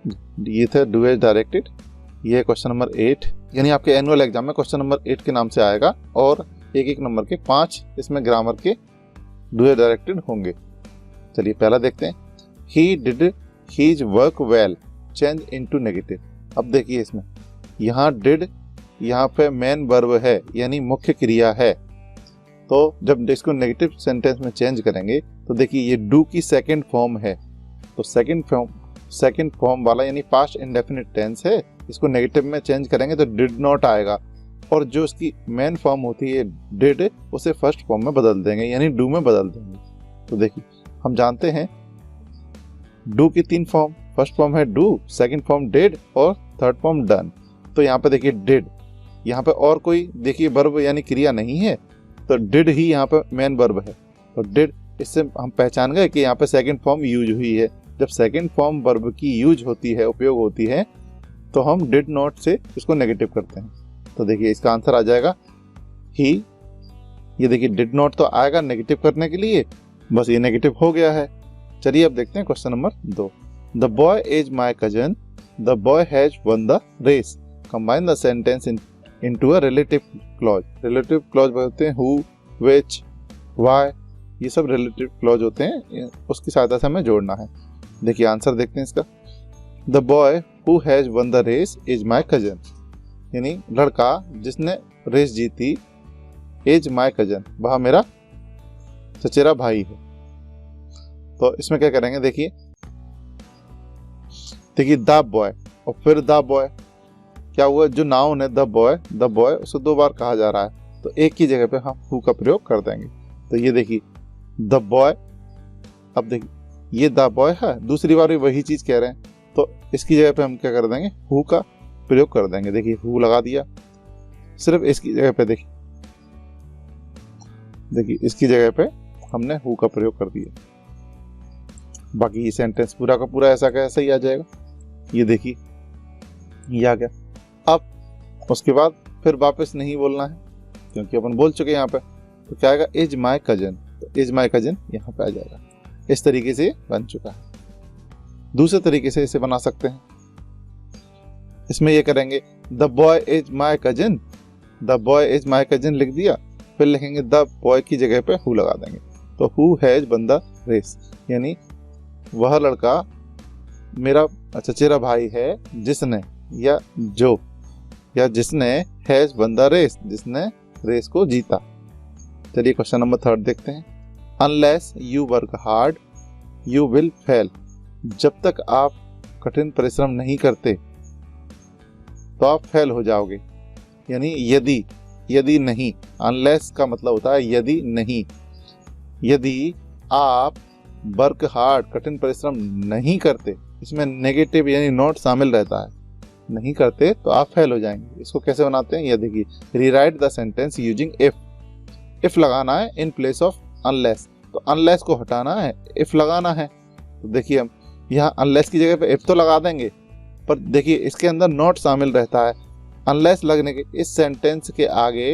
ये था do as directed. ये है क्वेश्चन नंबर 8, यानी आपके एनुअल एग्जाम में क्वेश्चन नंबर 8 के नाम से आएगा और एक नंबर के 5 इसमें ग्रामर के डू एज डायरेक्टेड होंगे। चलिए पहला देखते हैं। He did his work well change into negative. अब देखिए इसमें यहाँ डिड, यहाँ पे मेन वर्ब है यानी मुख्य क्रिया है, तो जब इसको नेगेटिव सेंटेंस में चेंज करेंगे तो देखिए ये डू की सेकंड फॉर्म है, तो सेकंड फॉर्म वाला यानी पास्ट इंडेफिनिट टेंस है, इसको नेगेटिव में चेंज करेंगे तो डिड नॉट आएगा, और जो इसकी मेन फॉर्म होती है डिड उसे फर्स्ट फॉर्म में बदल देंगे यानी डू में बदल देंगे। तो देखिए हम जानते हैं डू की 3 फॉर्म, फर्स्ट फॉर्म है डू, सेकंड फॉर्म डिड और थर्ड फॉर्म डन। तो यहाँ पे देखिए डिड, यहाँ पे और कोई देखिए वर्ब यानी क्रिया नहीं है, तो डिड ही यहाँ पे मेन वर्ब है, तो डिड, इससे हम पहचान गए कि यहाँ पे सेकंड फॉर्म यूज हुई है। जब सेकंड फॉर्म वर्ब की यूज होती है, उपयोग होती है, तो हम डिड नॉट से इसको नेगेटिव करते हैं। तो देखिए इसका आंसर आ जाएगा ही। ये देखिए डिड नॉट तो आएगा नेगेटिव करने के लिए, बस ये नेगेटिव हो गया है। चलिए अब देखते हैं question number 2। The boy is my cousin, the boy has won the race, combine the sentence into a relative clause. Relative clause बोलते हैं हु, व्हिच, व्हाई, ये सब रिलेटिव क्लॉज होते हैं, उसकी सहायता से हमें जोड़ना है। देखिए आंसर देखते हैं इसका। The boy who has won the race is my cousin, यानी लड़का जिसने रेस जीती, इज माई कजन, वह मेरा चचेरा भाई है। तो इसमें क्या करेंगे, देखिए द बॉय और फिर द बॉय, क्या हुआ, जो नाउन है द बॉय उसको 2 बार कहा जा रहा है, तो एक की जगह पे हम हु का प्रयोग कर देंगे। तो ये देखिए द बॉय, अब देखिए ये द बॉय है, दूसरी बार भी वही चीज कह रहे हैं, तो इसकी जगह पे हम क्या कर देंगे, हु का प्रयोग कर देंगे। देखिए हु लगा दिया, सिर्फ इसकी जगह पे देखिए इसकी जगह पे हमने हु का प्रयोग कर दिया, बाकी ये सेंटेंस पूरा का पूरा ऐसा का ऐसा ही आ जाएगा। ये देखिए ये आ गया। अब उसके बाद फिर वापस नहीं बोलना है क्योंकि अपन बोल चुके यहाँ पे, तो क्या आएगा, इज माई कजन, तो इज माई कजन यहाँ पे आ जाएगा। इस तरीके से बन चुका है। दूसरे तरीके से इसे बना सकते हैं, इसमें ये करेंगे the boy is my cousin, the boy is my cousin लिख दिया, फिर लिखेंगे द बॉय की जगह पे हु लगा देंगे, तो who has won the race, यानी वह लड़का मेरा चचेरा भाई है जिसने जिसने हैज वन द रेस, जिसने रेस को जीता। चलिए क्वेश्चन नंबर 3 देखते हैं। Unless you work hard you will fail, जब तक आप कठिन परिश्रम नहीं करते तो आप फेल हो जाओगे, यानी यदि नहीं, अनलेस का मतलब होता है यदि नहीं, यदि आप वर्क हार्ड कठिन परिश्रम नहीं करते, इसमें नेगेटिव यानी नॉट शामिल रहता है, नहीं करते तो आप फेल हो जाएंगे। इसको कैसे बनाते हैं, ये देखिए, rewrite the sentence using if लगाना है इन प्लेस ऑफ अनलेस, तो अनलेस को हटाना है, इफ लगाना है। तो देखिए हम यहाँ अनलेस की जगह पे इफ तो लगा देंगे, पर देखिए इसके अंदर नॉट शामिल रहता है। अनलेस लगने के, इस सेंटेंस के आगे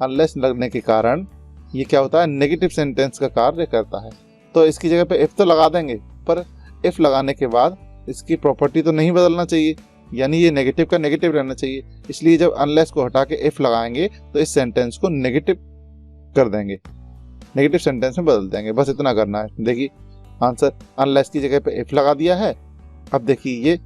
अनलेस लगने के कारण ये क्या होता है, नेगेटिव सेंटेंस का कार्य करता है। तो इसकी जगह पे इफ तो लगा देंगे, पर इफ लगाने के बाद इसकी प्रॉपर्टी तो नहीं बदलना चाहिए, यानी ये नेगेटिव का नेगेटिव रहना चाहिए। इसलिए जब अनलेस को हटा के इफ लगाएंगे तो इस सेंटेंस को नेगेटिव कर देंगे, नेगेटिव सेंटेंस में बदल देंगे, बस इतना करना है। देखिए आंसर अनलेस की जगह पे इफ लगा दिया है। अब देखिए ये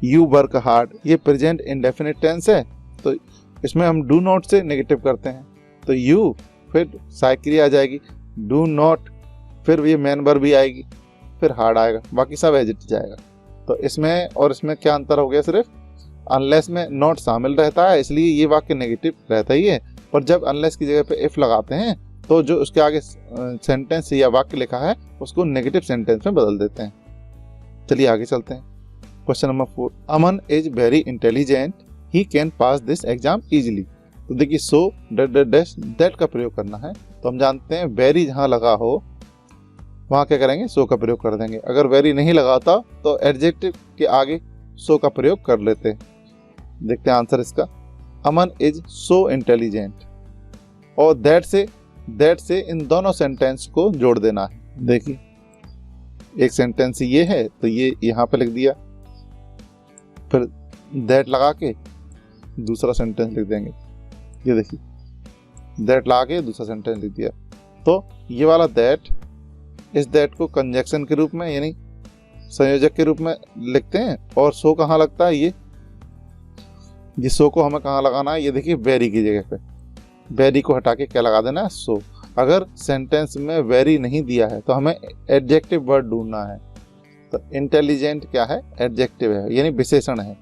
यू वर्क हार्ड, ये प्रेजेंट इंडेफिनिट टेंस है, तो इसमें हम डू नॉट से नेगेटिव करते हैं, तो यू फिर सहायक क्रिया आ जाएगी, डू नॉट, फिर ये मेन वर्ब भी आएगी, फिर हार्ड आएगा, बाकी सब एज इट जाएगा। तो इसमें और इसमें क्या अंतर हो गया, सिर्फ अनलेस में नॉट शामिल रहता है, इसलिए ये वाक्य नेगेटिव रहता ही है, पर जब अनलेस की जगह पे इफ लगाते हैं तो जो उसके आगे सेंटेंस या वाक्य लिखा है उसको नेगेटिव सेंटेंस में बदल देते हैं। चलिए आगे चलते हैं। Question number 4, Aman is very intelligent he can pass this exam easily. तो देखिए सो दैट का प्रयोग करना है, तो हम जानते हैं वेरी जहाँ लगा हो वहाँ क्या करेंगे, सो का प्रयोग कर देंगे। अगर वेरी नहीं लगाता तो एडजेक्टिव के आगे सो का प्रयोग कर लेते हैं। देखते हैं आंसर इसका, अमन इज सो इंटेलिजेंट, और दैट से इन दोनों सेंटेंस को जोड़ देना है। देखिए एक सेंटेंस ये है तो ये यहाँ पे लिख दिया, फिर दैट लगा के दूसरा सेंटेंस लिख देंगे। ये देखिए, दैट लगा के दूसरा सेंटेंस लिख दिया। तो ये वाला दैट, इस दैट को कंजक्शन के रूप में यानी संयोजक के रूप में लिखते हैं। और सो कहाँ लगता है, ये सो को हमें कहाँ लगाना है, ये देखिए वेरी की जगह पे, वेरी को हटा के क्या लगा देना है, सो। अगर सेंटेंस में वेरी नहीं दिया है तो हमें एडजेक्टिव वर्ड ढूंढना है। तो इंटेलिजेंट क्या है, एडजेक्टिव है यानी विशेषण है,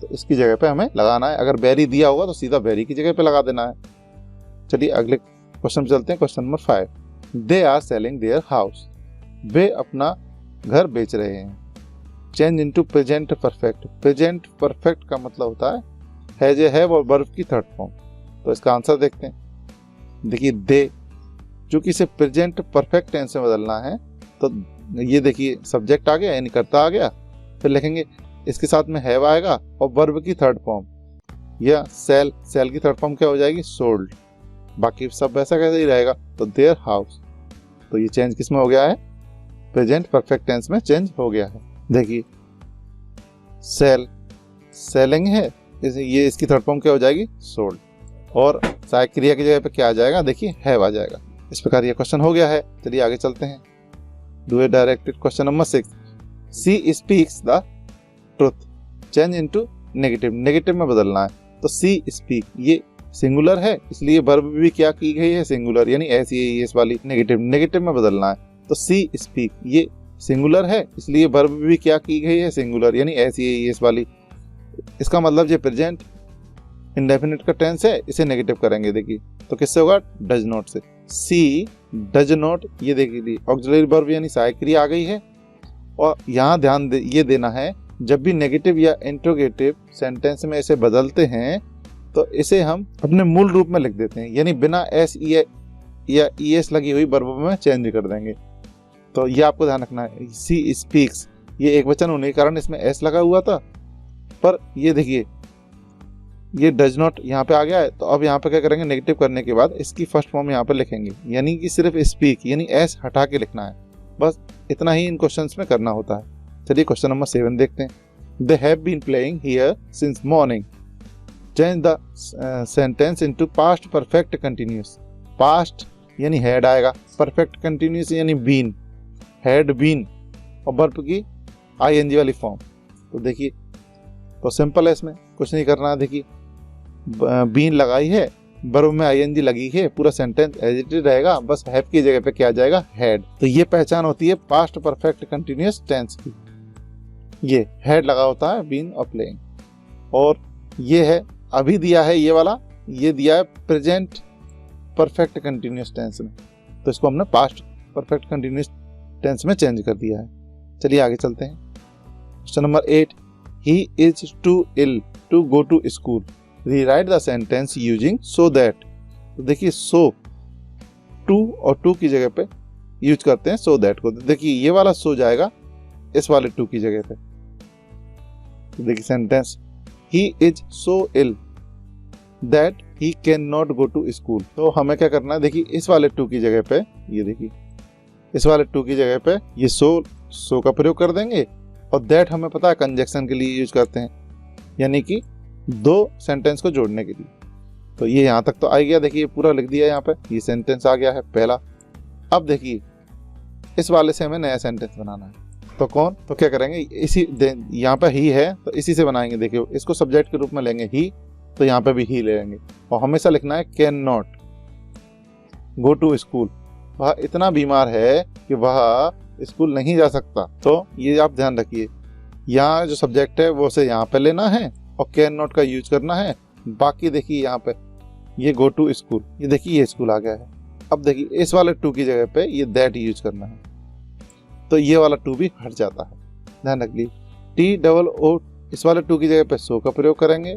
तो इसकी जगह पे हमें लगाना है। अगर वेरी दिया होगा तो सीधा वेरी की जगह पे लगा देना है। चलिए अगले क्वेश्चन चलते हैं, question number 5। They are selling their house, वे अपना घर बेच रहे हैं। Change into present perfect, present perfect का मतलब होता है हैज ए हैव और वर्ब की थर्ड फॉर्म। तो इसका आंसर देखते हैं। देखिए दे, चूंकि इसे प्रेजेंट परफेक्ट टेंस में बदलना है तो ये देखिए सब्जेक्ट आ गया यानी कर्ता आ गया, फिर लिखेंगे इसके साथ में हैव आएगा और वर्ब की थर्ड फॉर्म, या सेल, सेल की थर्ड फॉर्म क्या हो जाएगी, सोल्ड। बाकी सब वैसा कैसे ही रहेगा। तो देयर हाउस, तो ये चेंज किस में हो गया है, प्रेजेंट परफेक्ट टेंस में चेंज हो गया है। देखिए सेल, सेलिंग है, ये इसकी थर्ड फॉर्म क्या हो जाएगी, सोल्ड। और सहायक क्रिया की जगह पे क्या आ जाएगा, देखिए हैव आ जाएगा। इस प्रकार ये क्वेश्चन हो गया है। चलिए आगे चलते हैं। Do a directed question number 6। She speaks the truth, change into negative, negative में बदलना है। तो सी स्पीक, ये सिंगुलर है इसलिए वर्ब भी क्या की गई है, सिंगुलर, यानी एस वाली नेगेटिव, नेगेटिव में बदलना है। तो सी स्पीक, ये सिंगुलर है इसलिए वर्ब भी क्या की गई है, सिंगुलर, यानी एस वाली। इसका मतलब ये प्रेजेंट इंडेफिनिट का टेंस है, इसे नेगेटिव करेंगे। देखिए तो किससे होगा, डज नॉट से। सी डज नॉट, ये देखिए ऑक्सिलरी वर्ब यानी सहायक क्रिया आ गई है। और यहाँ ध्यान ये देना है, जब भी नेगेटिव या इंट्रोगेटिव सेंटेंस में इसे बदलते हैं तो इसे हम अपने मूल रूप में लिख देते हैं, यानी बिना एस या ईएस लगी हुई वर्ब में चेंज कर देंगे। तो ये आपको ध्यान रखना है। सी स्पीक्स, ये एक वचन होने के कारण इसमें एस लगा हुआ था, पर ये देखिए ये डज नॉट यहाँ पे आ गया है। तो अब यहाँ पे क्या करेंगे, नेगेटिव करने के बाद इसकी फर्स्ट फॉर्म यहाँ पे लिखेंगे, यानी कि सिर्फ स्पीक यानी एस हटा के लिखना है। बस इतना ही इन क्वेश्चंस में करना होता है। चलिए क्वेश्चन नंबर 7 देखते हैं। They have been playing here since morning, change the sentence into past perfect continuous. Past यानी हैड आएगा, परफेक्ट कंटिन्यूअस यानी बीन, हैड बीन, और वर्ब की आईएनजी वाली फॉर्म। तो देखिए तो सिंपल है, इसमें कुछ नहीं करना है। देखिए बीन लगाई है, वर्ब में आईएनजी लगी है, पूरा सेंटेंस एज इट इज रहेगा, बस हैव की जगह पे क्या आ जाएगा, हैड। तो ये पहचान होती है पास्ट परफेक्ट कंटिन्यूअस टेंस की। ये हैड लगा होता है बीन और प्लेइंग। और ये है अभी दिया है ये वाला, ये दिया है प्रेजेंट परफेक्ट कंटिन्यूअस टेंस में, तो इसको हमने पास्ट परफेक्ट कंटिन्यूअस टेंस में चेंज कर दिया है। चलिए आगे चलते हैं। Question number 8। He is too ill to go to school. Rewrite the sentence using so that. तो देखिए so, to और to की जगह पे यूज करते हैं so that को। देखिए ये वाला so जाएगा इस वाले to की जगह पे। तो देखिए sentence, he is so ill that he cannot go to school। तो हमें क्या करना है, देखिए इस वाले to की जगह पे, ये देखिए इस वाले to की जगह पे ये so का प्रयोग कर देंगे। और दैट हमें पता है कंजक्शन के लिए यूज करते हैं, यानी कि दो सेंटेंस को जोड़ने के लिए। तो ये यहाँ तक तो आ गया। देखिए पूरा लिख दिया यहाँ पे, ये सेंटेंस आ गया है पहला। अब देखिए इस वाले से हमें नया सेंटेंस बनाना है। तो कौन, तो क्या करेंगे, इसी यहाँ पे ही है तो इसी से बनाएंगे। देखिए इसको सब्जेक्ट के रूप में लेंगे ही, तो यहाँ पे भी ही ले लेंगे। और हमेशा लिखना है can not go to school. वह इतना बीमार है कि वह स्कूल नहीं जा सकता। तो ये आप ध्यान रखिए, यहाँ जो सब्जेक्ट है वो से यहाँ पे लेना है और कैन नॉट का यूज करना है। बाकी देखिए यहाँ पे ये गो टू स्कूल, ये देखिए ये स्कूल आ गया है। अब देखिए इस वाले टू की जगह पे ये दैट यूज करना है, तो ये वाला टू भी हट जाता है। ध्यान रखिए TOO, इस वाले टू की जगह पे सो का प्रयोग करेंगे।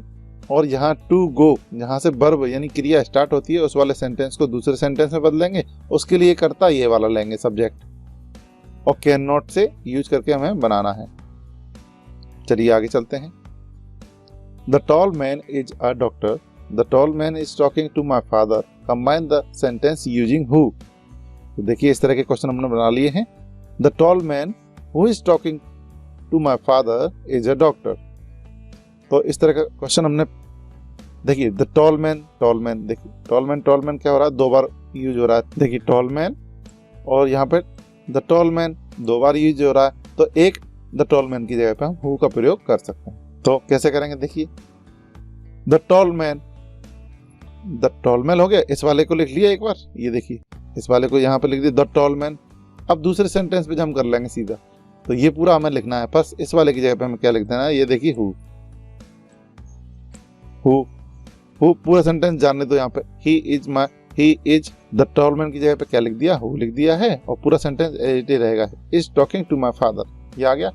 और यहाँ टू गो, जहाँ से वर्ब यानी क्रिया स्टार्ट होती है, उस वाले सेंटेंस को दूसरे सेंटेंस में बदलेंगे। उसके लिए करता ये वाला लेंगे सब्जेक्ट, और कैन नॉट से यूज करके हमें बनाना है। चलिए आगे चलते हैं। The tall man is a doctor, the tall man is talking to my father, combine the sentence using who. तो देखिए इस तरह के क्वेश्चन हमने बना लिए हैं। The tall man who is talking to my father is a doctor. तो इस तरह का क्वेश्चन हमने देखिए द टॉल मैन, देखिए टॉल मैन क्या हो रहा है, 2 बार यूज हो रहा है। देखिए टॉल मैन और यहाँ पे the tall man 2 bar use हो रहा है, तो एक द टॉल मैन की जगह पे हम हु का प्रयोग कर सकते हैं। तो कैसे करेंगे, देखिए द टॉल मैन हो गया, इस वाले को लिख लिया एक बार, ये देखिए इस वाले को यहाँ पे लिख दिया द टॉल मैन। अब दूसरे सेंटेंस पे हम कर लेंगे सीधा, तो ये पूरा हमें लिखना है, बस इस वाले की जगह पे हमें क्या लिख देना है, ये देखिए हु पूरा सेंटेंस जानने दो। यहाँ पे he is the tall man की जगह पे क्या लिख दिया, हु लिख दिया है, और पूरा सेंटेंस एज इट रहेगा, is talking to my father, ये आ गया।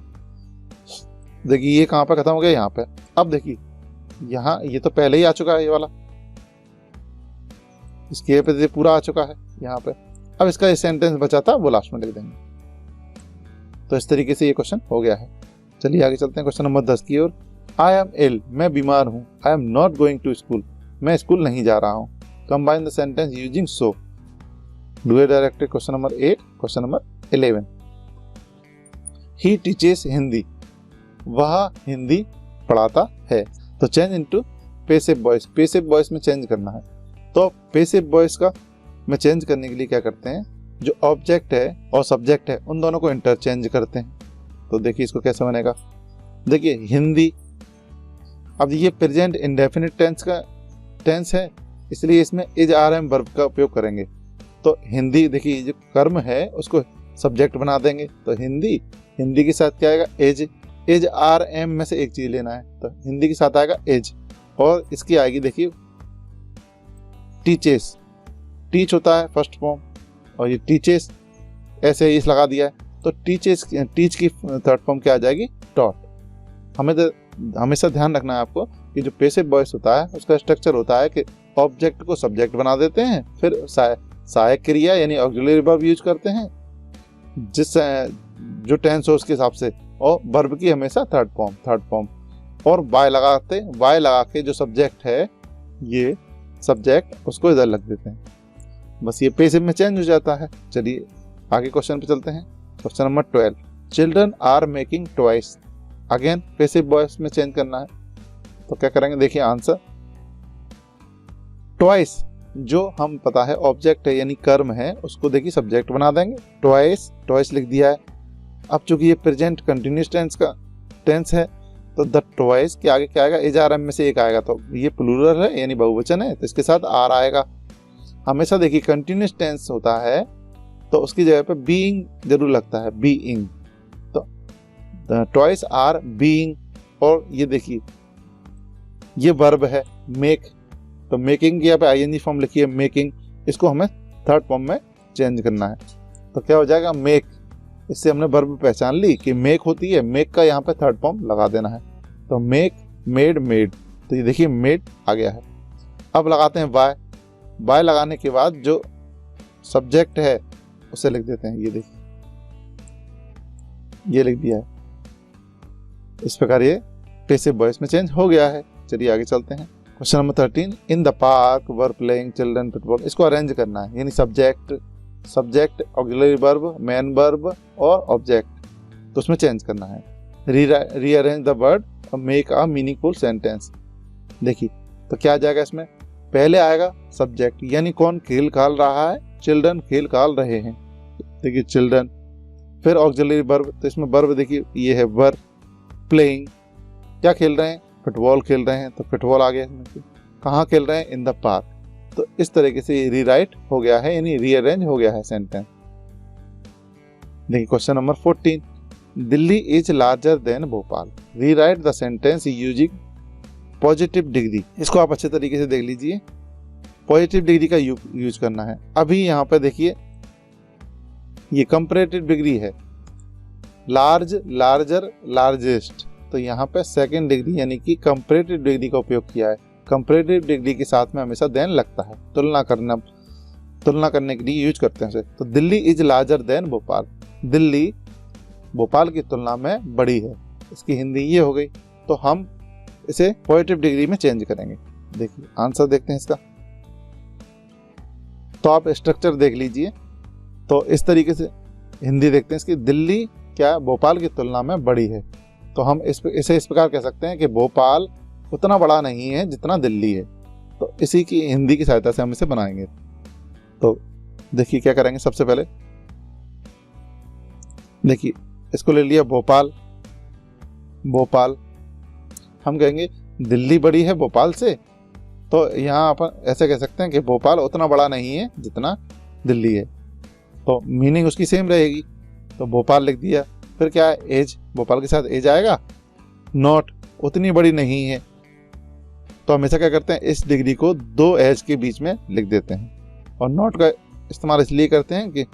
देखिए ये कहाँ पे खत्म हो गया, यहाँ पे। अब देखिए यहाँ ये तो पहले ही आ चुका है, ये वाला इसके पे पूरा आ चुका है यहाँ पे। अब इसका ये सेंटेंस बचा था वो लास्ट में लिख देंगे। तो इस तरीके से ये क्वेश्चन हो गया है। चलिए आगे चलते हैं क्वेश्चन नंबर 10 की ओर। आई एम इल, मैं बीमार हूँ। I am not going to school, मैं स्कूल नहीं जा रहा हूँ। Combine the sentence using so. Do a directed question number 8। Question number 11, he teaches Hindi, वह हिंदी पढ़ाता है। तो change into passive voice, passive voice में चेंज करना है। तो पैसिव वॉइस का में चेंज करने के लिए क्या करते हैं, जो ऑब्जेक्ट है और सब्जेक्ट है उन दोनों को इंटरचेंज करते हैं। तो देखिए इसको कैसे बनेगा, देखिए हिंदी, अब ये प्रेजेंट इंडेफिनिट टेंस का टेंस है, इसलिए इसमें इज आर एम वर्ब का उपयोग करेंगे। तो हिंदी, देखिए जो कर्म है उसको सब्जेक्ट बना देंगे, तो हिंदी के साथ क्या आएगा, एज आर एम में से एक चीज लेना है, तो हिंदी के साथ आएगा एज, और इसकी आएगी देखिए टीचेस, टीच होता है फर्स्ट फॉर्म, और ये टीचेस ऐसे ही इस लगा दिया है, तो टीच की थर्ड फॉर्म क्या आ जाएगी, टॉट। हमें हमेशा ध्यान रखना है आपको कि जो पैसिव वॉइस होता है उसका स्ट्रक्चर होता है कि ऑब्जेक्ट को सब्जेक्ट बना देते हैं, फिर सहायक क्रिया यानी ऑक्सिलरी वर्ब यूज करते हैं जिस जो टेंस हो उसके हिसाब से, और वर्ब की हमेशा थर्ड फॉर्म, और वाई लगा के जो सब्जेक्ट है, ये सब्जेक्ट उसको इधर लग देते हैं, बस ये पैसिव में चेंज हो जाता है। चलिए आगे क्वेश्चन पे चलते हैं। Question number 12, children are making toys, again passive voice में चेंज करना है। तो क्या करेंगे, देखिए आंसर, टॉयज जो हम पता है ऑब्जेक्ट है यानी कर्म है, उसको देखिए सब्जेक्ट बना देंगे, टॉयज लिख दिया है। अब चूंकि ये प्रेजेंट कंटिन्यूअस टेंस का टेंस है, तो द टॉयज के आगे क्या आएगा, एज आर एम में से एक आएगा, तो ये प्लूरल है यानी बहुवचन है, तो इसके साथ आर आएगा। हमेशा देखिए कंटिन्यूअस टेंस होता है तो उसकी जगह पे बीइंग जरूर लगता है, बीइंग, तो द टॉयज आर बीइंग, और ये देखिए ये वर्ब है मेक, तो मेकिंग की यहाँ पे आईएनजी फॉर्म लिखी है मेकिंग, इसको हमें थर्ड फॉर्म में चेंज करना है। तो क्या हो जाएगा, मेक। इससे हमने वर्ब पहचान ली कि मेक होती है, मेक का यहाँ पे थर्ड फॉर्म लगा देना है, तो मेक, मेड, तो ये देखिए मेड आ गया है। अब लगाते हैं बाय लगाने के बाद जो सब्जेक्ट है उसे लिख देते हैं, ये देखिए ये लिख दिया है। इस प्रकार ये पैसिव वॉइस में चेंज हो गया है। चलिए आगे चलते हैं। Question number 13, in the park were playing children football, इसको अरेंज करना है, यानी subject auxiliary verb, main verb और ऑब्जेक्ट, तो उसमें चेंज करना है। रीअरेंज द वर्ड और मेक अ मीनिंगफुल सेंटेंस। देखिए तो क्या आ जाएगा, इसमें पहले आएगा सब्जेक्ट यानी कौन खेल खेल रहा है, चिल्ड्रन खेल खेल रहे हैं, देखिए चिल्ड्रन, फिर ऑक्सिलरी वर्ब, तो इसमें वर्ब देखिए ये है वर, प्लेइंग क्या खेल रहे हैं, फुटबॉल खेल रहे हैं, तो फुटबॉल आ गया इसमें, कहाँ खेल रहे हैं, इन द पार्क। तो इस तरीके से ये रीराइट हो गया है यानी रीअरेंज हो गया है सेंटेंस। देखिए question number 14, Delhi is larger than Bhopal, rewrite the sentence using positive degree. इसको आप अच्छे तरीके से देख लीजिए, पॉजिटिव डिग्री का यूज करना है। अभी यहाँ पे देखिए ये कंपैरेटिव डिग्री है, लार्ज, लार्जर, लार्जेस्ट, तो यहाँ पे सेकंड डिग्री यानी कि कंपैरेटिव डिग्री का उपयोग किया है। कंपैरेटिव डिग्री के साथ में हमेशा देन लगता है, तुलना करने के लिए यूज करते हैं उसे। तो Delhi is larger than Bhopal, Delhi Bhopal की तुलना में बड़ी है, इसकी हिंदी ये हो गई। तो हम इसे पॉजिटिव डिग्री में चेंज करेंगे। देखिए आंसर देखते हैं इसका, तो आप स्ट्रक्चर देख लीजिए। तो इस तरीके से हिंदी देखते हैं इसकी, दिल्ली क्या भोपाल की तुलना में बड़ी है, तो हम इसे इस प्रकार कह सकते हैं कि भोपाल उतना बड़ा नहीं है जितना दिल्ली है। तो इसी की हिंदी की सहायता से हम इसे बनाएंगे। तो देखिए क्या करेंगे, सबसे पहले देखिए इसको ले लिया भोपाल। भोपाल हम कहेंगे दिल्ली बड़ी है भोपाल से, तो यहाँ अपन ऐसे कह सकते हैं कि भोपाल उतना बड़ा नहीं है जितना दिल्ली है, तो मीनिंग उसकी सेम रहेगी। तो भोपाल लिख दिया। फिर क्या है, एज, भोपाल के साथ एज आएगा। नॉट, उतनी बड़ी नहीं है, तो हमेशा क्या करते हैं, इस डिग्री को 2 एज के बीच में लिख देते हैं। और नॉट का इस्तेमाल इसलिए करते हैं कि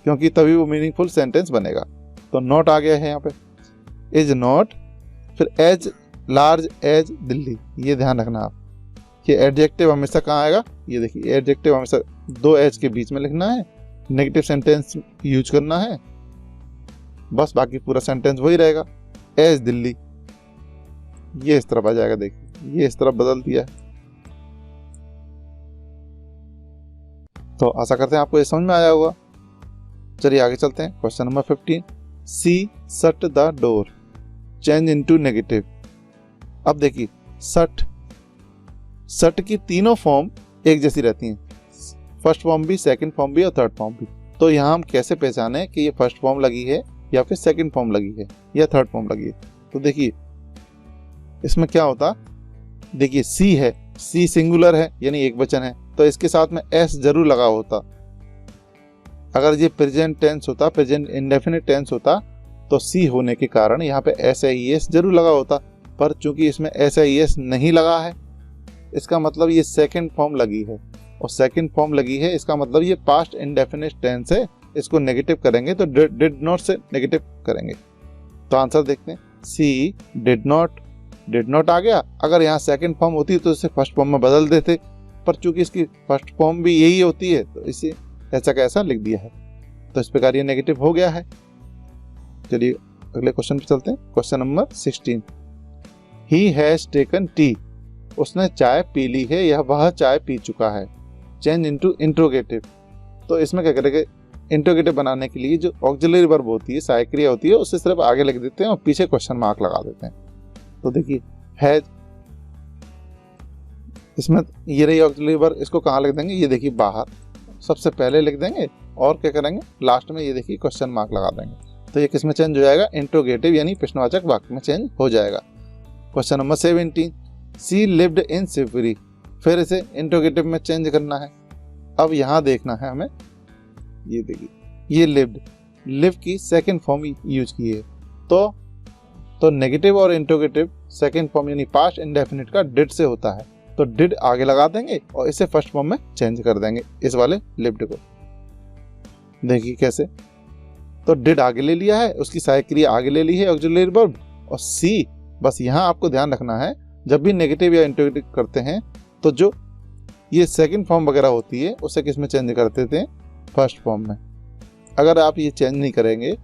क्योंकि तभी वो मीनिंगफुल सेंटेंस बनेगा। तो नॉट आ गया है यहाँ पे, इज नॉट। फिर एज लार्ज एज दिल्ली, ये ध्यान रखना आप कि एडजेक्टिव हमेशा कहाँ आएगा, ये देखिए एडजेक्टिव हमेशा 2 एज के बीच में लिखना है, नेगेटिव सेंटेंस यूज करना है, बस बाकी पूरा सेंटेंस वही रहेगा, एज दिल्ली। ये इस तरफ आ जाएगा, देखिए ये इस तरफ बदल दिया है। तो आशा करते हैं आपको ये समझ में आया होगा। चलिए आगे चलते हैं। Question number 15, she shut the door, change into negative. अब देखिए शट की तीनों फॉर्म एक जैसी रहती हैं, फर्स्ट फॉर्म भी, सेकंड फॉर्म भी और थर्ड फॉर्म भी। तो यहाँ हम कैसे पहचाने कि ये फर्स्ट फॉर्म लगी है या फिर सेकंड फॉर्म लगी है या थर्ड फॉर्म लगी है। तो देखिए इसमें क्या होता, देखिए सी है, सी सिंगुलर है यानी एक वचन है, तो इसके साथ में एस जरूर लगा होता। अगर ये प्रेजेंट टेंस होता, प्रेजेंट इंडेफिनिट टेंस होता, तो सी होने के कारण यहाँ पे एस आई एस जरूर लगा होता। पर चूंकि इसमें एस आई एस नहीं लगा है, इसका मतलब ये सेकंड फॉर्म लगी है, और सेकंड फॉर्म लगी है इसका मतलब ये पास्ट इंडेफिनिट टेंस है। इसको नेगेटिव करेंगे तो डिड नॉट से नेगेटिव करेंगे। तो आंसर देखते हैं, सी डिड नॉट आ गया। अगर यहाँ सेकंड फॉर्म होती तो इसे फर्स्ट फॉर्म में बदल देते, पर चूंकि इसकी फर्स्ट फॉर्म भी यही होती है तो इसे ऐसा कैसा लिख दिया है, तो इस प्रकार ये नेगेटिव हो गया है। चलिए अगले क्वेश्चन पे चलते हैं। Question number 16, he has taken T, उसने चाय पी ली है या वह चाय पी चुका है, चेंज इनटू इंट्रोगेटिव। तो इसमें क्या करेंगे, इंट्रोगेटिव बनाने के लिए जो ऑक्सिलरी वर्ब होती है, सहायक क्रिया होती है, उससे सिर्फ आगे लिख देते हैं और पीछे क्वेश्चन मार्क लगा देते हैं। तो देखिए हैज, इसमें ये रही ऑक्सिलरी वर्ब, इसको कहाँ लिख देंगे, ये देखिए बाहर सबसे पहले लिख देंगे, और क्या करेंगे लास्ट में ये देखिए क्वेश्चन मार्क लगा देंगे। तो ये किस में चेंज हो जाएगा, इंट्रोगेटिव यानी प्रश्नवाचक वाक्य में चेंज हो जाएगा। Question number 17, she lived in Shivpuri, फिर इसे इंट्रोगेटिव में चेंज करना है। अब यहाँ देखना है हमें, ये देखिए ये लिव की सेकंड फॉर्म यूज की है, तो नेगेटिव और इंट्रोगेटिव सेकंड फॉर्म यानी पास्ट इंडेफिनिट का डिड से होता है, तो डिड आगे लगा देंगे और इसे फर्स्ट फॉर्म में चेंज कर देंगे, इस वाले लिव्ड को। देखिए कैसे, तो डिड आगे ले लिया है, उसकी सहायक क्रिया आगे ले ली है ऑक्सिलरी वर्ब, और सी, बस यहाँ आपको ध्यान रखना है जब भी नेगेटिव या इंट्रोगेटिव करते हैं तो जो ये सेकंड फॉर्म वगैरह होती है उसे किस में चेंज करते थे, फर्स्ट फॉर्म में। अगर आप ये चेंज नहीं करेंगे,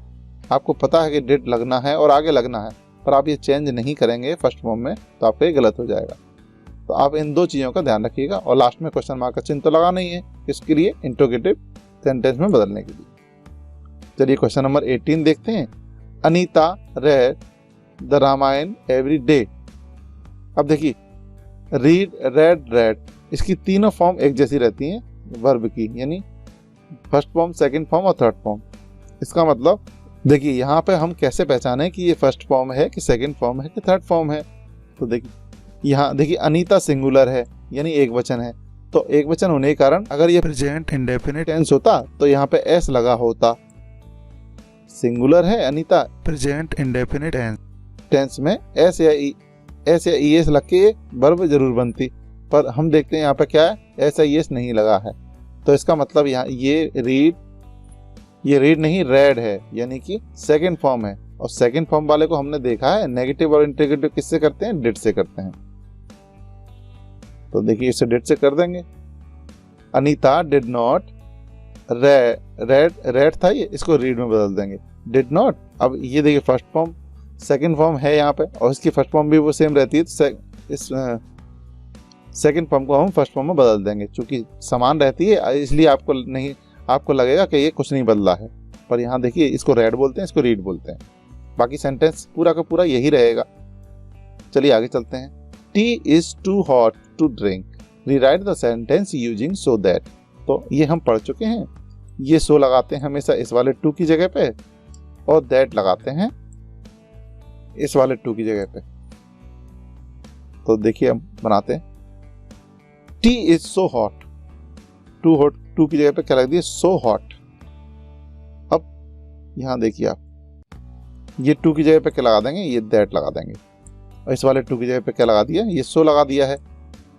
आपको पता है कि डिड लगना है और आगे लगना है, पर आप ये चेंज नहीं करेंगे फर्स्ट फॉर्म में, तो आपका ये गलत हो जाएगा। तो आप इन 2 चीज़ों का ध्यान रखिएगा, और लास्ट में क्वेश्चन मार्क का चिन्ह तो लगा नहीं है, इसके लिए इंट्रोगेटिव सेंटेंस में बदलने के लिए। चलिए क्वेश्चन नंबर 18 देखते हैं। Anita read the Ramayana every day. अब देखिए रीड, रेड, इसकी तीनों फॉर्म एक जैसी रहती हैं वर्ब की, यानी फर्स्ट फॉर्म, सेकंड फॉर्म और थर्ड फॉर्म। इसका मतलब देखिए यहाँ पे हम कैसे पहचाने कि ये फर्स्ट फॉर्म है कि सेकंड फॉर्म है कि थर्ड फॉर्म है। तो देखिए यहाँ देखिए अनीता सिंगुलर है यानी एक वचन है, तो एक वचन होने के कारण अगर ये प्रेजेंट इंडेफिनिट टेंस होता तो यहाँ पे एस लगा होता। सिंगुलर है अनीता, प्रेजेंट इंडेफिनिट टेंस में एस या ई एस लग के वर्ब जरूर बनती, पर हम देखते हैं यहाँ पे क्या है, एस आई एस नहीं लगा है। तो इसका मतलब यहाँ ये रीड नहीं रेड है, यानी कि सेकंड फॉर्म है, और सेकंड फॉर्म वाले को हमने देखा है नेगेटिव और इंट्रोगेटिव किससे करते हैं, डिड से करते हैं। तो देखिए इसे डिड से कर देंगे। अनीता डिड नॉट रेड था ये, इसको रीड में बदल देंगे, डिड नॉट। अब ये देखिए फर्स्ट फॉर्म सेकंड फॉर्म है यहाँ पे, और इसकी फर्स्ट फॉर्म भी वो सेम रहती है, तो इस सेकंड फॉर्म को हम फर्स्ट फॉर्म में बदल देंगे। चूंकि समान रहती है इसलिए आपको लगेगा कि ये कुछ नहीं बदला है, पर यहाँ देखिए इसको रेड बोलते हैं, इसको रीड बोलते हैं। बाकी सेंटेंस पूरा का पूरा यही रहेगा। चलिए आगे चलते हैं। Tea is too hot to drink, rewrite the sentence using so that. तो ये हम पढ़ चुके हैं, ये सो लगाते हैं हमेशा इस वाले टू की जगह पे और दैट लगाते हैं इस वाले टू की जगह पे। तो देखिए हम बनाते हैं, tea is so hot, to की जगह पे क्या लग दिया, सो हॉट। अब यहां देखिए आप, ये टू की जगह पे क्या लगा देंगे, ये दैट लगा देंगे, और इस वाले टू की जगह पे क्या लगा दिया, ये सो लगा दिया है।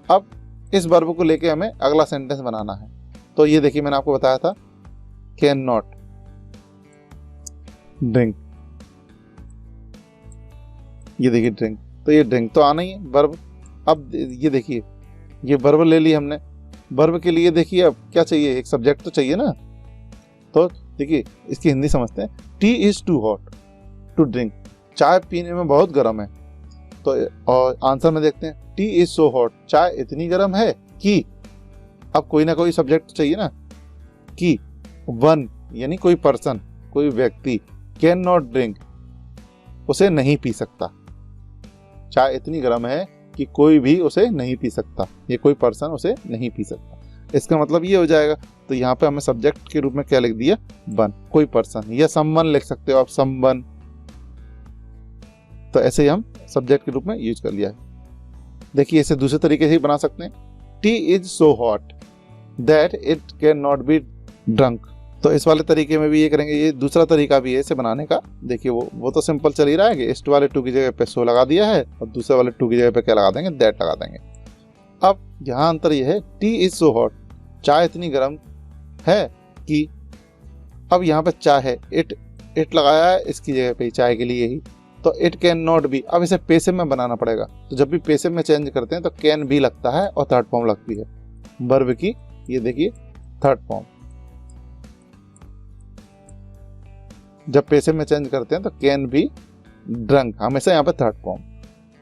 अब इस वर्ब को लेके हमें अगला सेंटेंस बनाना है। तो ये देखिए मैंने आपको बताया था, कैन नॉट ड्रिंक, ये देखिए ड्रिंक, तो ये ड्रिंक तो आना ही है वर्ब। अब ये देखिए, ये वर्ब ले ली हमने, वर्ब के लिए देखिए अब क्या चाहिए, एक सब्जेक्ट तो चाहिए ना। तो देखिए इसकी हिंदी समझते हैं, tea is too hot to drink, चाय पीने में बहुत गर्म है। तो और आंसर में देखते हैं, टी इज सो हॉट, चाय इतनी गर्म है कि, अब कोई ना कोई सब्जेक्ट चाहिए ना, कि वन यानी कोई पर्सन, कोई व्यक्ति, कैन नॉट ड्रिंक, उसे नहीं पी सकता। चाय इतनी गर्म है कि कोई भी उसे नहीं पी सकता, ये कोई पर्सन उसे नहीं पी सकता, इसका मतलब ये हो जाएगा। तो यहाँ पे हमें सब्जेक्ट के रूप में क्या लिख दिया, वन, कोई पर्सन, या समवन लिख सकते हो आप, समवन। तो ऐसे ही हम सब्जेक्ट के रूप में यूज कर लिया है। देखिए इसे दूसरे तरीके से ही बना सकते हैं, tea is so hot that it can not be drunk. तो इस वाले तरीके में भी ये करेंगे, ये दूसरा तरीका भी है इसे बनाने का। देखिए वो तो सिंपल चल ही रहा है कि इस वाले टू की जगह पे सो लगा दिया है और दूसरे वाले टू की जगह पे क्या लगा देंगे, दैट लगा देंगे। अब यहाँ अंतर ये है, टी इज सो हॉट, चाय इतनी गर्म है कि, अब यहाँ पे चाय है, इट लगाया है इसकी जगह पे चाय के लिए ही, तो इट कैन नॉट बी। अब इसे पैसिव में बनाना पड़ेगा, तो जब भी पैसिव में चेंज करते हैं तो कैन भी लगता है और थर्ड फॉर्म लगती है वर्ब की, ये देखिए थर्ड फॉर्म। जब पैसिव में चेंज करते हैं तो कैन बी ड्रंक, हमेशा यहाँ पे थर्ड फॉर्म।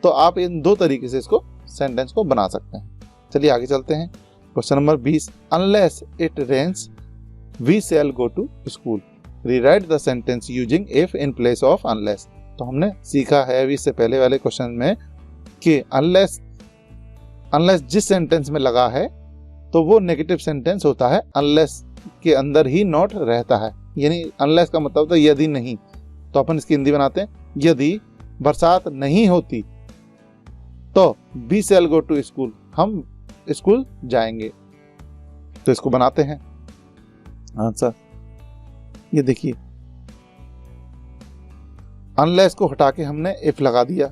तो आप इन दो तरीके से इसको सेंटेंस को बना सकते हैं। चलिए आगे चलते हैं, question number 20, unless it rains we shall go to school, rewrite the sentence using if in place of unless. तो हमने सीखा है अभी इससे पहले वाले क्वेश्चन में कि अनलेस जिस सेंटेंस में लगा है तो वो नेगेटिव सेंटेंस होता है, अनलेस के अंदर ही नॉट रहता है, यानी अनलेस का मतलब होता है यदि नहीं। तो अपन इसकी हिंदी बनाते हैं, यदि बरसात नहीं होती तो we shall go to school, हम स्कूल जाएंगे। तो इसको बनाते हैं आंसर, ये देखिए अनलेस को हटा के हमने इफ लगा दिया,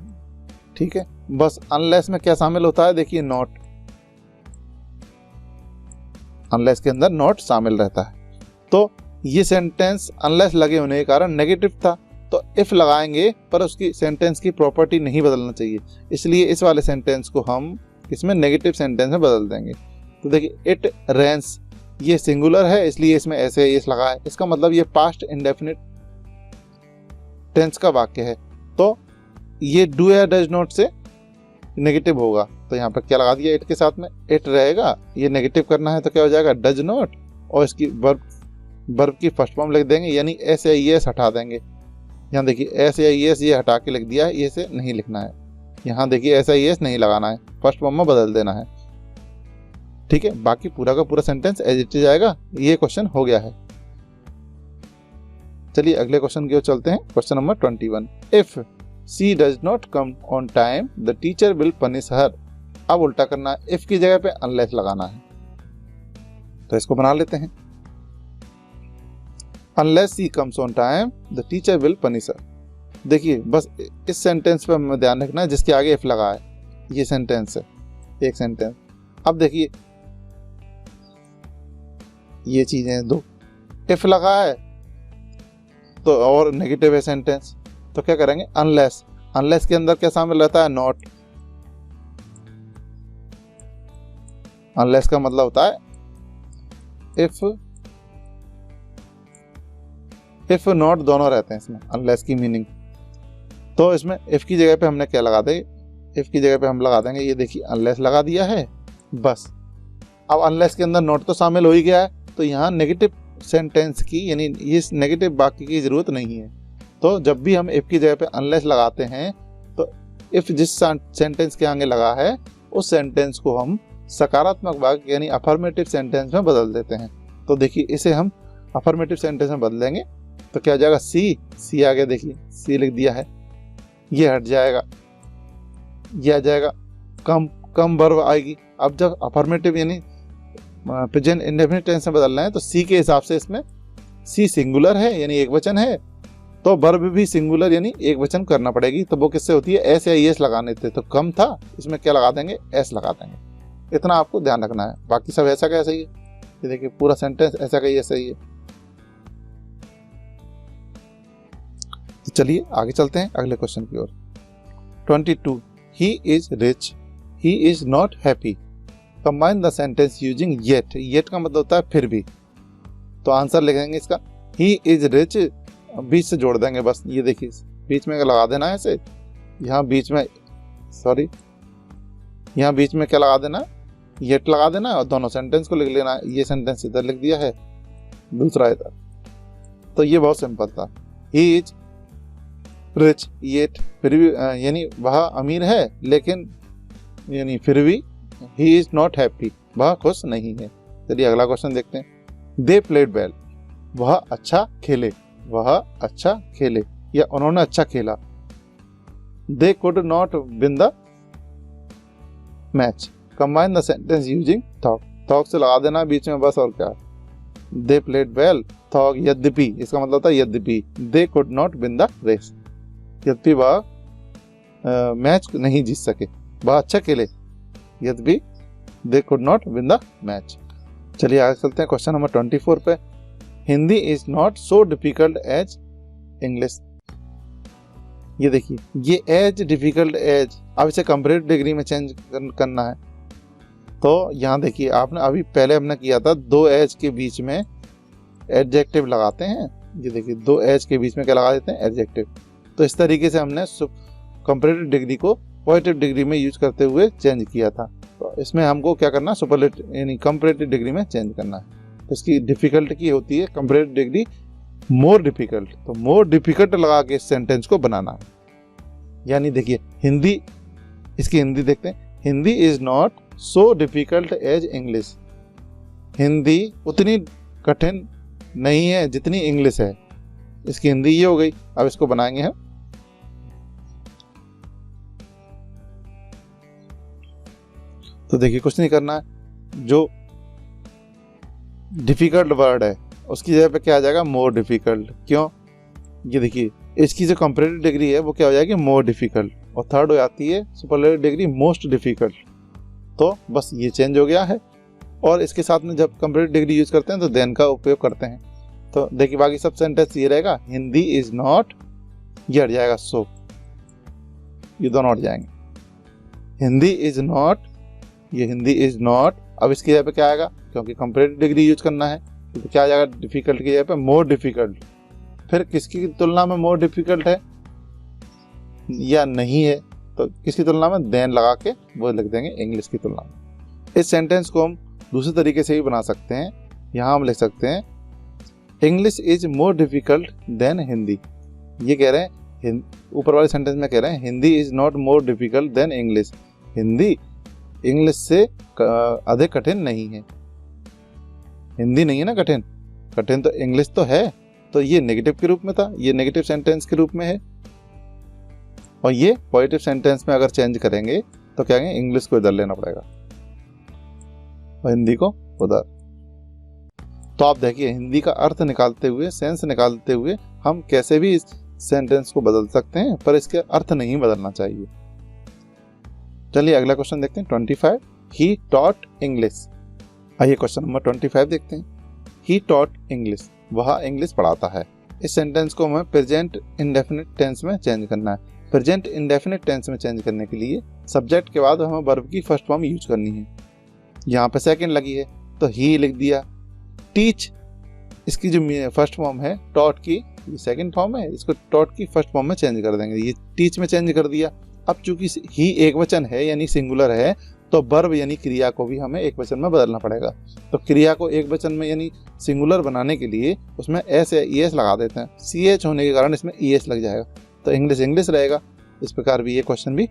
ठीक है। बस अनलेस में क्या शामिल होता है, देखिए नॉट, अनलेस के अंदर नॉट शामिल रहता है। तो ये सेंटेंस अनलेस लगे होने के कारण नेगेटिव था, तो इफ लगाएंगे पर उसकी सेंटेंस की प्रॉपर्टी नहीं बदलना चाहिए, इसलिए इस वाले सेंटेंस को हम इसमें नेगेटिव सेंटेंस में बदल देंगे। तो देखिए इट रेन्स, ये सिंगुलर है इसलिए इसमें ऐसे एस लगा है, इसका मतलब ये पास्ट इंडेफिनिट टेंस का वाक्य है, तो ये डू या डज नॉट से नेगेटिव होगा। तो यहाँ पर क्या लगा दिया, इट के साथ में इट रहेगा, ये नेगेटिव करना है तो क्या हो जाएगा, डज नॉट, और इसकी वर्ब की फर्स्ट फॉर्म लिख देंगे, यानी एस या एस हटा देंगे। यहाँ देखिए एस या एस ये हटा के लिख दिया है, ये से नहीं लिखना है। यहाँ देखिए एस या एस नहीं लगाना है, फर्स्ट फॉर्म में बदल देना है, ठीक है। बाकी पूरा का पूरा सेंटेंस एज इट इज आएगा। ये क्वेश्चन हो गया है। चलिए अगले क्वेश्चन की ओर चलते हैं, question number 21, if she does not come on time the teacher will punish her. अब उल्टा करना है, इफ की जगह पे अनलेस लगाना है। तो इसको बना लेते हैं, unless she comes on time the teacher will punish her. देखिए बस इस सेंटेंस पे हमें ध्यान रखना है जिसके आगे इफ लगा है, ये सेंटेंस है एक सेंटेंस। अब देखिए ये चीजें दो, इफ लगा है तो और नेगेटिव है सेंटेंस, तो क्या करेंगे, अनलेस, अनलेस के अंदर क्या शामिल रहता है, नॉट। अनलेस का मतलब होता है इफ नॉट दोनों रहते हैं इसमें, अनलेस की मीनिंग। तो इसमें इफ की जगह पे हमने क्या लगा देंगे, इफ की जगह पे हम लगा देंगे, ये देखिए अनलेस लगा दिया है बस। अब अनलेस के अंदर नॉट तो शामिल हो ही गया है, तो यहाँ नेगेटिव सेंटेंस की, यानी इस नेगेटिव वाक्य की जरूरत नहीं है। तो जब भी हम इफ की जगह पे अनलेस लगाते हैं तो इफ जिस सेंटेंस के आगे लगा है उस सेंटेंस को हम सकारात्मक वाक्य यानी अफर्मेटिव सेंटेंस में बदल देते हैं। तो देखिए इसे हम अफर्मेटिव सेंटेंस में बदलेंगे तो क्या हो जाएगा, सी आ गया, देखिए सी लिख दिया है, ये हट जाएगा, ये आ जाएगा, कम वर्ब आएगी। अब जब अफर्मेटिव यानी प्रेजेंट इंडेफिनिट टेंस में बदलना है तो सी के हिसाब से इसमें सी सिंगुलर है यानी एक वचन है, तो वर्ब भी सिंगुलर यानी एक वचन करना पड़ेगी। तो वो किससे होती है, एस या एस लगाने थे, तो कम था, इसमें क्या लगा देंगे, एस लगा देंगे। इतना आपको ध्यान रखना है, बाकी सब ऐसा का ऐसा ही है। ये देखिए पूरा सेंटेंस ऐसा का ऐसा ही है। तो चलिए आगे चलते हैं अगले क्वेश्चन की ओर। 22 he is rich, he is not happy, combine the sentence using yet. Yet का मतलब होता है फिर भी। तो आंसर लिखेंगे इसका, ही इज रिच, बीच से जोड़ देंगे बस, ये देखिए बीच में लगा देना है ऐसे, यहाँ बीच में सॉरी यहाँ बीच में क्या लगा देना, येट लगा देना और दोनों सेंटेंस को लिख लेना है। ये सेंटेंस इधर लिख दिया है, दूसरा इधर। तो ये बहुत सिंपल था, ही इज रिच, येट फिर भी यानी वह अमीर है लेकिन यानी फिर भी ही इज नॉट हैप्पी, वह खुश नहीं है। चलिए अगला क्वेश्चन देखते हैं। दे प्लेड वेल, वह अच्छा खेले, वह अच्छा खेले या उन्होंने अच्छा खेला। They could not win the match, combine the sentence using though. Though से लगा देना बीच में बस, और क्या। दे प्लेड वेल, थॉक यद्यपि, इसका मतलब था यद्यपि। They could not win the race, यद्यपि वह मैच नहीं जीत सके, वह अच्छा खेले यद्यपि they could not win the match. चलिए आगे चलते हैं क्वेश्चन नंबर 24 पे। Hindi is not so difficult as English. ये देखिए ये एज डिफिकल्ट एज, अब इसे कंपैरेटिव डिग्री में चेंज करना है। तो यहाँ देखिए आपने अभी पहले हमने किया था, दो एज के बीच में एडजेक्टिव लगाते हैं। ये देखिए दो एज के बीच में क्या लगा देते हैं, एडजेक्टिव। तो इस तरीके से हमने कंपैरेटिव डिग्री को पॉजिटिव डिग्री में यूज करते हुए चेंज किया था। तो इसमें हमको क्या करना है, सुपरलेटिव यानी कंपैरेटिव डिग्री में चेंज करना है। तो इसकी डिफिकल्ट की होती है कंपैरेटिव डिग्री मोर डिफिकल्ट, तो मोर डिफिकल्ट लगा के इस सेंटेंस को बनाना है। यानी देखिए हिंदी, इसकी हिंदी देखते हैं। Hindi is not so difficult as English, Hindi उतनी कठिन नहीं है जितनी इंग्लिश है। इसकी हिंदी ये हो गई। अब इसको बनाएंगे हम। तो देखिए कुछ नहीं करना है, जो डिफिकल्ट वर्ड है उसकी जगह पे क्या आ जाएगा, मोर डिफिकल्ट। क्यों, ये देखिए इसकी जो कंपैरेटिव डिग्री है वो क्या हो जाएगी, मोर डिफिकल्ट, और थर्ड हो जाती है सुपरलेटिव डिग्री मोस्ट डिफिकल्ट। तो बस ये चेंज हो गया है। और इसके साथ में जब कंपैरेटिव डिग्री यूज करते हैं तो देन का उपयोग करते हैं। तो देखिए बाकी सब सेंटेंस ये रहेगा, हिंदी इज नॉट, ये हट जाएगा सो, ये दोनों हट जाएंगे। हिंदी इज नॉट, ये हिंदी इज नॉट। अब इसकी जगह पे क्या आएगा, क्योंकि कंपैरेटिव डिग्री यूज करना है तो क्या आ जाएगा, डिफिकल्ट की जगह पे मोर डिफिकल्ट। फिर किसकी तुलना में मोर डिफिकल्ट है या नहीं है, तो किसकी तुलना में, देन लगा के वो लिख देंगे इंग्लिश की तुलना में। इस सेंटेंस को हम दूसरे तरीके से भी बना सकते हैं। यहाँ हम लिख सकते हैं English is more difficult than Hindi. ये कह रहे हैं, ऊपर वाले सेंटेंस में कह रहे हैं Hindi is not more difficult than English, Hindi English से अधिक कठिन नहीं है। हिंदी नहीं है ना कठिन, कठिन तो इंग्लिश तो है। तो ये नेगेटिव के रूप में था, ये नेगेटिव सेंटेंस के रूप में है। और ये पॉजिटिव सेंटेंस में अगर चेंज करेंगे तो क्या कहेंगे, इंग्लिश को इधर लेना पड़ेगा और हिंदी को उधर। तो आप देखिए हिंदी का अर्थ निकालते हुए, सेंस निकालते हुए हम कैसे भी इस सेंटेंस को बदल सकते हैं, पर इसके अर्थ नहीं बदलना चाहिए। चलिए अगला क्वेश्चन देखते हैं 25। He taught English. आइए क्वेश्चन नंबर 25 देखते हैं। ही टॉट इंग्लिश, वह इंग्लिश पढ़ाता है। इस सेंटेंस को हमें प्रेजेंट इंडेफिनिट टेंस में चेंज करना है। प्रेजेंट इंडेफिनिट टेंस में चेंज करने के लिए सब्जेक्ट के बाद हमें वर्ब की फर्स्ट फॉर्म यूज करनी है। यहाँ पे सेकंड लगी है तो ही लिख दिया। टीच, इसकी जो फर्स्ट फॉर्म है टॉट की, ये सेकंड फॉर्म है, इसको टॉट की फर्स्ट फॉर्म में चेंज कर देंगे। ये टीच में चेंज कर दिया। अब चूंकि ही एक वचन है यानी सिंगुलर है, तो वर्ब यानी क्रिया को भी हमें एक वचन में बदलना पड़ेगा। तो क्रिया को एक वचन में यानी सिंगुलर बनाने के लिए उसमें एस या ई एस लगा देते हैं। सी एच होने के कारण इसमें ई एस लग जाएगा, तो इंग्लिश इंग्लिश रहेगा। इस प्रकार भी ये क्वेश्चन भी